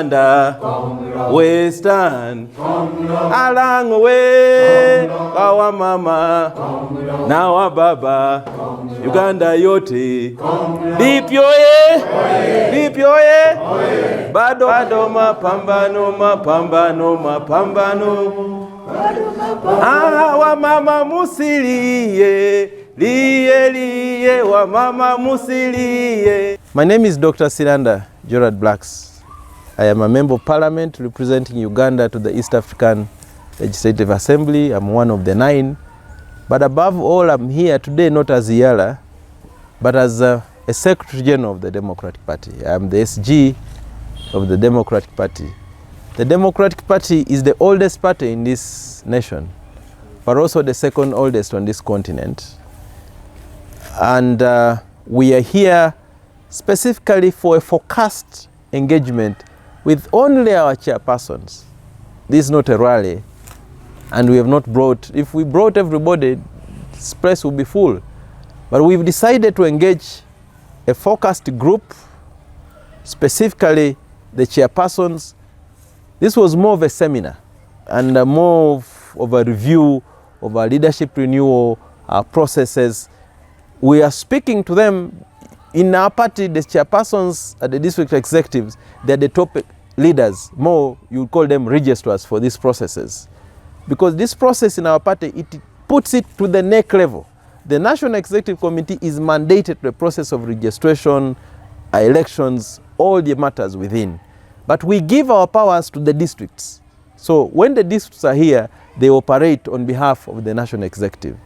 Uganda, Western, Lango we, kawa mama, na wa baba, Uganda yote, DP oye, DP oye, bado mapambano, wa mama musilie, liye, wa mama musilie. My name is Dr. Siranda, Gerald Blacks. I am a member of parliament representing Uganda to the East African Legislative Assembly. I'm one of the 9. But above all, I'm here today not as Yala, but as a Secretary General of the Democratic Party. I'm the SG of the Democratic Party. The Democratic Party is the oldest party in this nation, but also the second oldest on this continent. And we are here specifically for a focused engagement with only our chairpersons. This is not a rally, and we have not brought, if we brought everybody, this place will be full. But we've decided to engage a focused group, specifically the chairpersons. This was more of a seminar and more of a review of our leadership renewal, our processes. We are speaking to them. In our party, the chairpersons at the district executives, they're the top leaders. More, you would call them registrars for these processes. Because this process in our party, it puts it to the next level. The National Executive Committee is mandated the process of registration, elections, all the matters within. But we give our powers to the districts. So when the districts are here, they operate on behalf of the National Executive.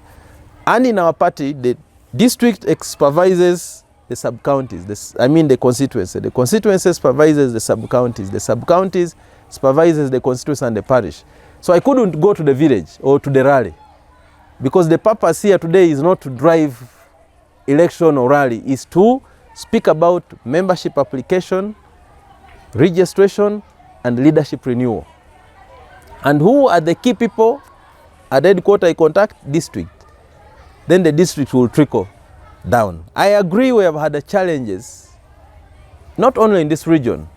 And in our party, the district supervises the sub-counties, the constituency. The constituency supervises the sub-counties. The sub-counties supervises the constituency and the parish. So I couldn't go to the village or to the rally, because the purpose here today is not to drive election or rally, is to speak about membership application, registration, and leadership renewal. And who are the key people? At the headquarters, I contact district. Then the district will trickle down. I agree we have had challenges, not only in this region,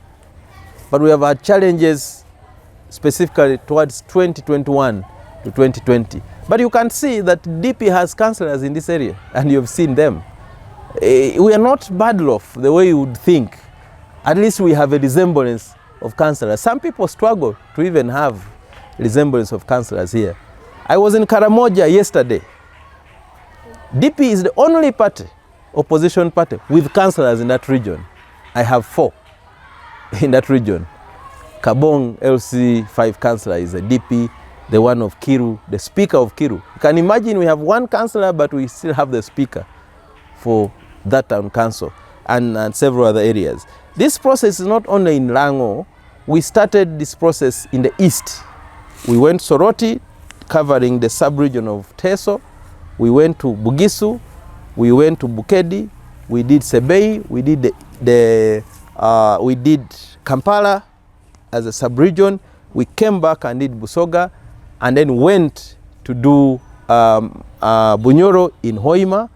but we have had challenges specifically towards 2021 to 2020. But you can see that DP has councillors in this area, and you have seen them. We are not bad off the way you would think. At least we have a resemblance of councillors. Some people struggle to even have resemblance of councillors here. I was in Karamoja yesterday. DP is the only party, opposition party, with councillors in that region. I have 4 in that region. Kabong LC 5 councillor is a DP, the one of Kiru, the speaker of Kiru. You can imagine we have 1 councillor, but we still have the speaker for that town council and several other areas. This process is not only in Lango. We started this process in the east. We went Soroti, covering the sub-region of Teso. We went to Bugisu, we went to Bukedi, we did Sebei, we did Kampala as a sub-region. We came back and did Busoga, and then went to do Bunyoro in Hoima.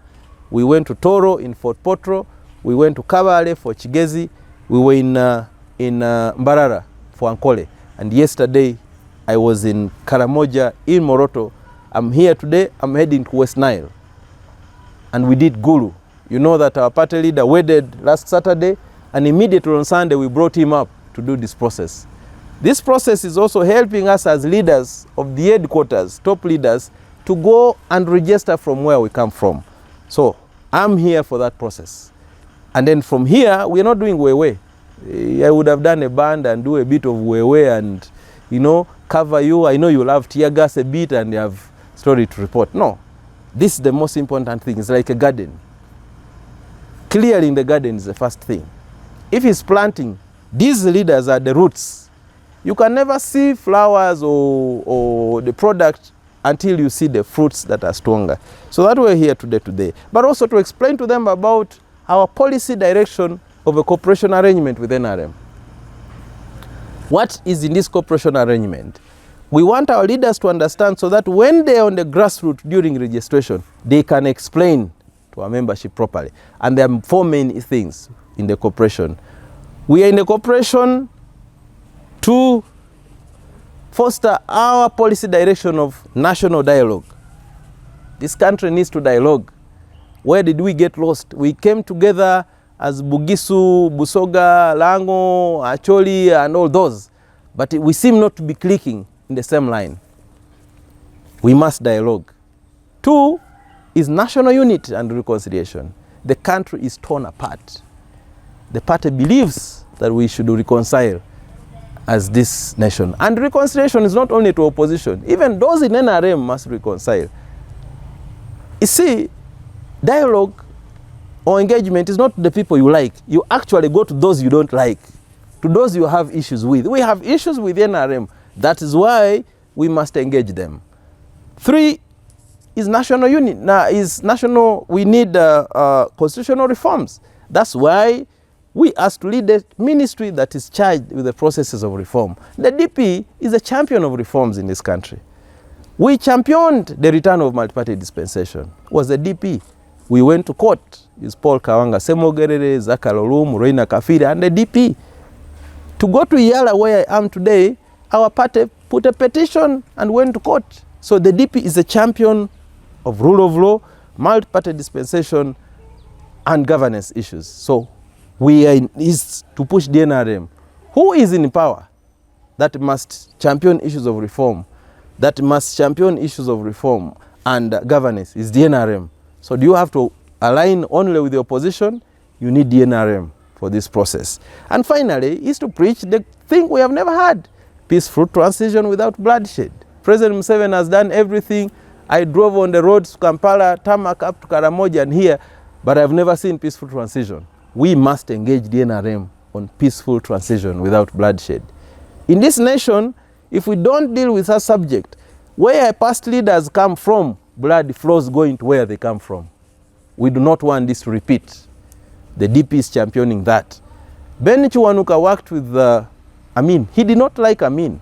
We went to Toro in Fort Potro. We went to Kabale for Chigezi. We were in Mbarara for Ankole. And yesterday I was in Karamoja in Moroto. I'm here today, I'm heading to West Nile. And we did Gulu. You know that our party leader wedded last Saturday, and immediately on Sunday we brought him up to do this process. This process is also helping us as leaders of the headquarters, top leaders, to go and register from where we come from. So I'm here for that process. And then from here, we're not doing Wewe. I would have done a band and do a bit of Wewe and, cover you. I know you'll have tear gas a bit and you have story to report. No, this is the most important thing. It's like a garden. Clearing the garden is the first thing. If it's planting, these leaders are the roots. You can never see flowers or the product until you see the fruits that are stronger. So that we're here today. But also to explain to them about our policy direction of a cooperation arrangement with NRM. What is in this cooperation arrangement? We want our leaders to understand so that when they are on the grassroots during registration, they can explain to our membership properly. And there are 4 main things in the cooperation. We are in the cooperation to foster our policy direction of national dialogue. This country needs to dialogue. Where did we get lost? We came together as Bugisu, Busoga, Lango, Acholi, and all those, but we seem not to be clicking in the same line. We must dialogue. 2 is national unity and reconciliation. The country is torn apart. The party believes that we should reconcile as this nation. And reconciliation is not only to opposition. Even those in NRM must reconcile. You see, dialogue or engagement is not the people you like. You actually go to those you don't like, to those you have issues with. We have issues with NRM. That is why we must engage them. 3 is national unity. We need constitutional reforms. That's why we asked to lead the ministry that is charged with the processes of reform. The DP is a champion of reforms in this country. We championed the return of multi-party dispensation. It was the DP. We went to court. It's Paul Kawanga Semogerere, Zakalolum, Reina Kafiri, and the DP. To go to Yala, where I am today, our party put a petition and went to court. So the DP is a champion of rule of law, multi-party dispensation, and governance issues. So we are is to push the NRM. Who is in power that must champion issues of reform, that must champion issues of reform and governance is the NRM. So do you have to align only with the opposition? You need the NRM for this process. And finally, is to preach the thing we have never had, peaceful transition without bloodshed. President Museveni has done everything. I drove on the roads to Kampala, Tarmac up to Karamoja and here, but I've never seen peaceful transition. We must engage the NRM on peaceful transition without bloodshed. In this nation, if we don't deal with our subject, where past leaders come from, blood flows going to where they come from. We do not want this to repeat. The DP is championing that. Ben Chiwanuka worked with Amin. He did not like Amin.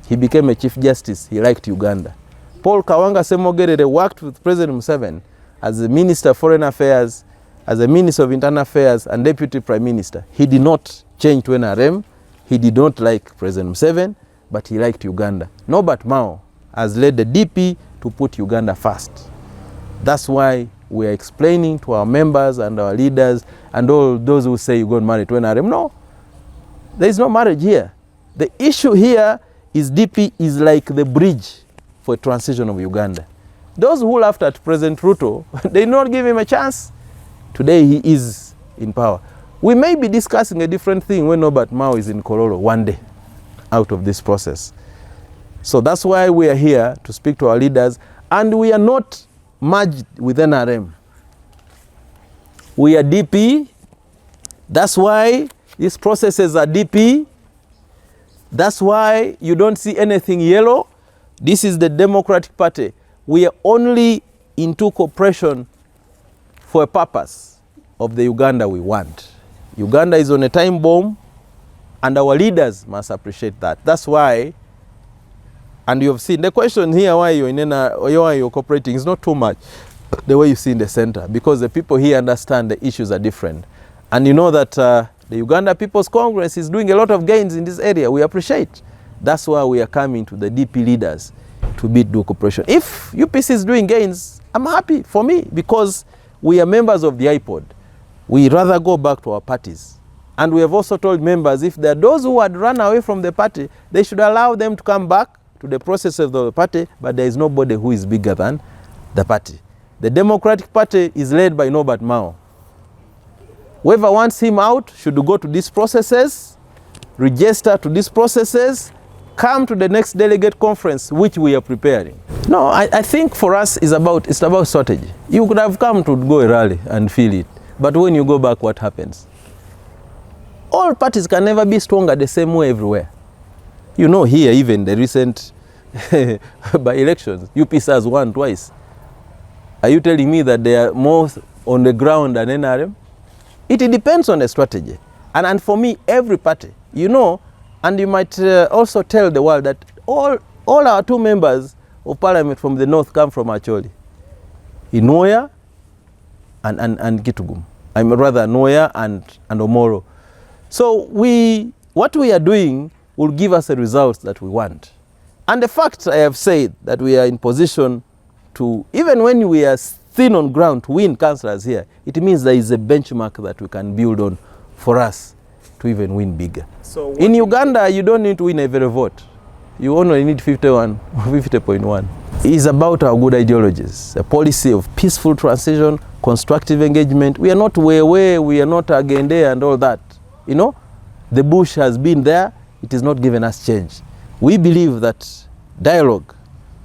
He became a Chief Justice. He liked Uganda. Paul Kawanga Semogerere worked with President Museveni as the Minister of Foreign Affairs, as the Minister of Internal Affairs, and Deputy Prime Minister. He did not change to NRM. He did not like President Museveni, but he liked Uganda. Norbert Mao has led the DP to put Uganda first. That's why we are explaining to our members and our leaders and all those who say you got married to NRM. No, there is no marriage here. The issue here is DP is like the bridge for a transition of Uganda. Those who laughed at President Ruto, they did not give him a chance. Today he is in power. We may be discussing a different thing when Norbert Mao is in Kololo one day out of this process. So that's why we are here to speak to our leaders, and we are not merged with NRM. We are DP. That's why these processes are DP. That's why you don't see anything yellow. This is the Democratic Party. We are only into cooperation for a purpose of the Uganda we want. Uganda is on a time bomb, and our leaders must appreciate that. That's why, and you have seen the question here, why you're cooperating is not too much the way you see in the center, because the people here understand the issues are different. And you know that the Uganda People's Congress is doing a lot of gains in this area. We appreciate. That's why we are coming to the DP leaders to bid do cooperation. If UPC is doing gains, I'm happy for me, because we are members of the iPod. We rather go back to our parties. And we have also told members, if there are those who had run away from the party, they should allow them to come back to the process of the party, but there is nobody who is bigger than the party. The Democratic Party is led by Norbert Mao. Whoever wants him out should go to these processes, register to these processes, come to the next delegate conference, which we are preparing. No, I think for us it's about strategy. You could have come to go a rally and feel it, but when you go back, what happens? All parties can never be stronger the same way everywhere. You know, here, even the recent by elections, UPC has won twice. Are you telling me that they are more on the ground than NRM? It depends on the strategy. And for me, every party, you know, and you might also tell the world that all our 2 members of parliament from the north come from Acholi. Inoya and Kitugum. I'm rather Noya and Omoro. So we what we are doing will give us the results that we want. And the fact I have said that we are in position to, even when we are thin on ground, to win councillors here, it means there is a benchmark that we can build on for us to even win bigger. So in Uganda, you don't need to win every vote. You only need 50.1. It's about our good ideologies, a policy of peaceful transition, constructive engagement. We are not way, we are not again there and all that. You know, the bush has been there, it has not given us change. We believe that dialogue,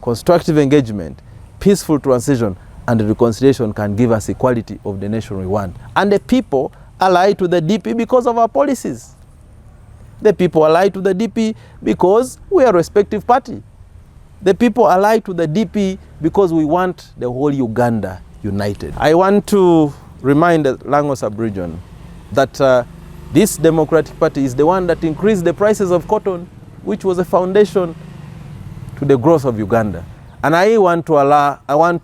constructive engagement, peaceful transition, and reconciliation can give us equality of the nation we want. And the people ally to the DP because of our policies. The people ally to the DP because we are a respective party. The people ally to the DP because we want the whole Uganda united. I want to remind the Lango subregion that this Democratic Party is the one that increased the prices of cotton, which was a foundation to the growth of Uganda. And I want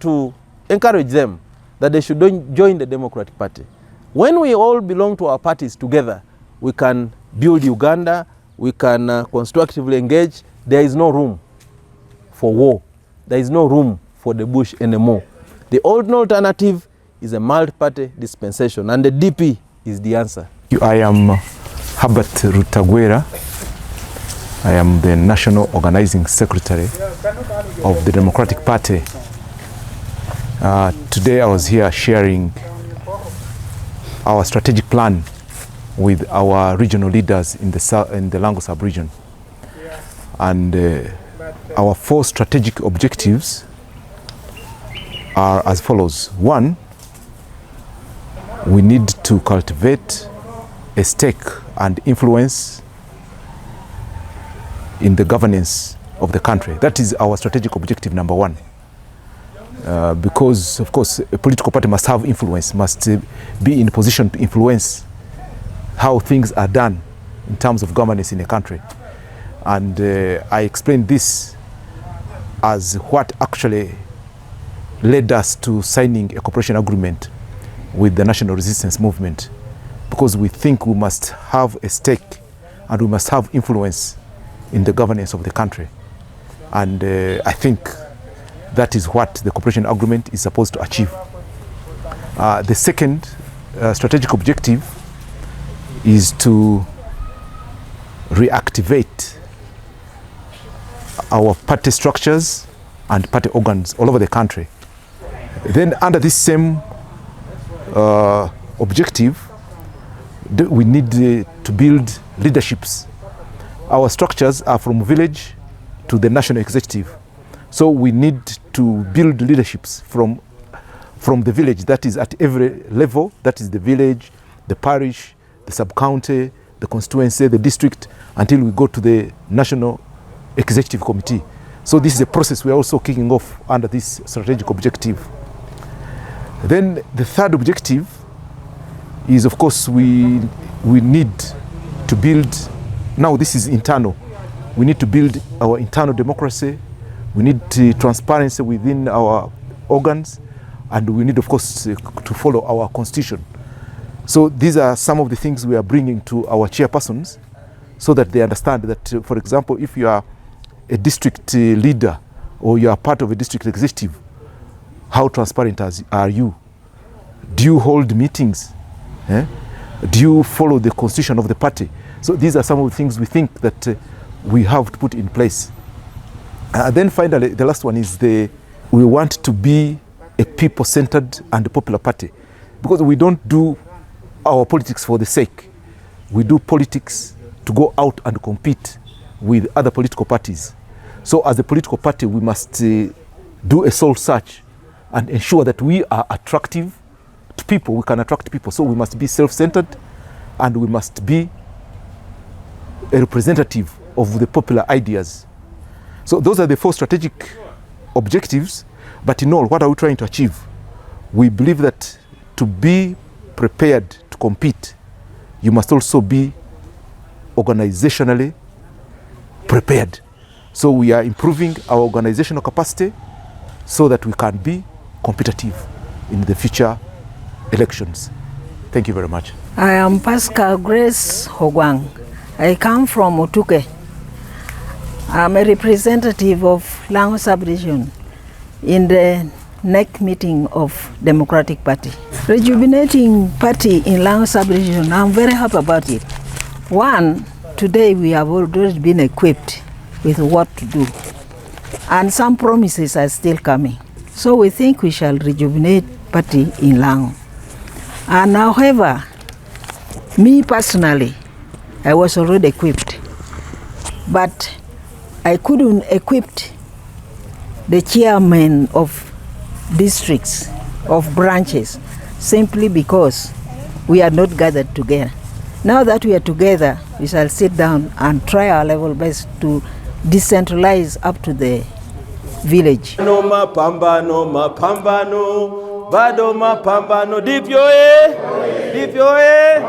to encourage them that they should join the Democratic Party. When we all belong to our parties together, we can build Uganda, we can constructively engage. There is no room for war. There is no room for the bush anymore. The only alternative is a multi-party dispensation, and the DP is the answer. I am Herbert Rutagwera. I am the National Organizing Secretary of the Democratic Party. Today I was here sharing our strategic plan with our regional leaders in the Lango sub-region. And our 4 strategic objectives are as follows. 1, we need to cultivate a stake and influence in the governance of the country. That is our strategic objective number 1. Because, of course, a political party must have influence, must be in a position to influence how things are done in terms of governance in a country. And I explained this as what actually led us to signing a cooperation agreement with the National Resistance Movement, because we think we must have a stake and we must have influence in the governance of the country. And I think that is what the cooperation agreement is supposed to achieve. The second strategic objective is to reactivate our party structures and party organs all over the country. Then under this same objective, we need to build leaderships. Our structures are from village to the national executive. So we need to build leaderships from the village, that is at every level, that is the village, the parish, the sub-county, the constituency, the district, until we go to the National Executive Committee. So this is a process we are also kicking off under this strategic objective. Then the third objective is, of course, we need to build, now this is internal, we need to build our internal democracy, we need transparency within our organs, and we need, of course, to follow our constitution. So these are some of the things we are bringing to our chairpersons so that they understand that, for example, if you are a district leader or you are part of a district executive, how transparent are you? Do you hold meetings? Do you follow the constitution of the party? So these are some of the things we think that we have to put in place. Then finally, the last one is we want to be a people-centered and popular party, because we don't do our politics for the sake. We do politics to go out and compete with other political parties. So as a political party, we must do a soul search and ensure that we are attractive to people, we can attract people. So we must be self-centered and we must be a representative of the popular ideas. So those are the 4 strategic objectives. But in all, what are we trying to achieve? We believe that to be prepared to compete, you must also be organizationally prepared. So we are improving our organizational capacity so that we can be competitive in the future elections. Thank you very much. I am Pascal Grace Hogwang. I come from Otuke. I'm a representative of Lango subregion in the NEC meeting of Democratic Party. Rejuvenating party in Lango subregion, I'm very happy about it. One, today we have already been equipped with what to do, and some promises are still coming. So we think we shall rejuvenate party in Lango. And however, me personally, I was already equipped, but I couldn't equip the chairmen of districts, of branches, simply because we are not gathered together. Now that we are together, we shall sit down and try our level best to decentralize up to the village. No mapambano, mapambano, bado mapambano, DP oye! DP oye!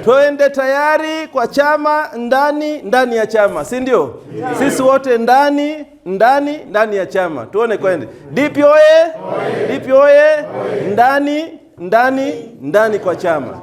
Twende tayari kwa chama, ndani ya chama, si ndio? Sisi wote ndani ya chama. Tuone kwende. DP oye! DP oye! Ndani kwa chama.